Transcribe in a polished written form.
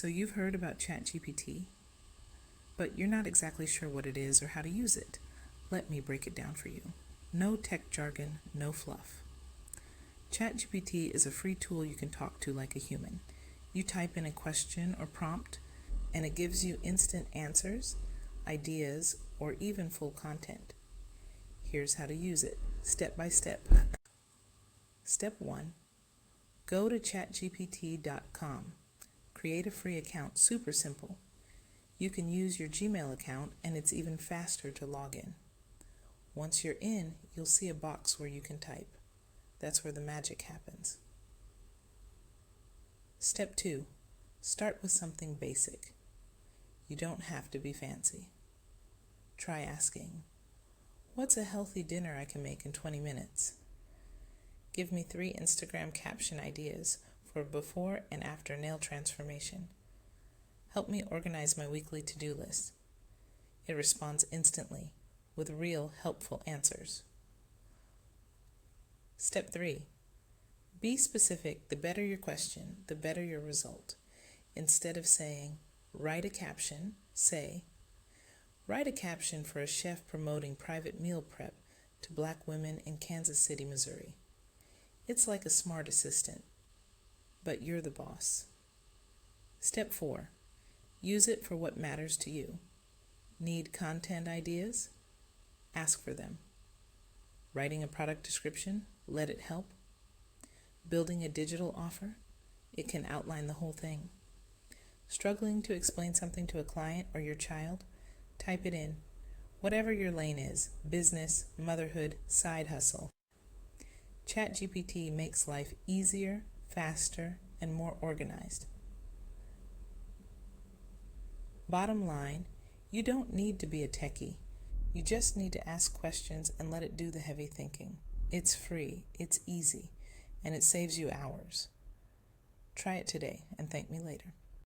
So you've heard about ChatGPT, but you're not exactly sure what it is or how to use it. Let me break it down for you. No tech jargon, no fluff. ChatGPT is a free tool you can talk to like a human. You type in a question or prompt, and it gives you instant answers, ideas, or even full content. Here's how to use it, step by step. Step 1. Go to chatgpt.com. Create a free account, super simple. You can use your Gmail account and it's even faster to log in. Once you're in, you'll see a box where you can type. That's where the magic happens. Step 2. Start with something basic. You don't have to be fancy. Try asking, what's a healthy dinner I can make in 20 minutes? Give me 3 Instagram caption ideas for before and after nail transformation. Help me organize my weekly to-do list. It responds instantly with real helpful answers. Step 3. Be specific. The better your question, the better your result. Instead of saying, write a caption, say, write a caption for a chef promoting private meal prep to Black women in Kansas City, Missouri. It's like a smart assistant, but you're the boss. Step 4. Use it for what matters to you. Need content ideas? Ask for them. Writing a product description? Let it help. Building a digital offer? It can outline the whole thing. Struggling to explain something to a client or your child? Type it in. Whatever your lane is, business, motherhood, side hustle. ChatGPT makes life easier, faster, and more organized. Bottom line, you don't need to be a techie. You just need to ask questions and let it do the heavy thinking. It's free, it's easy, and it saves you hours. Try it today and thank me later.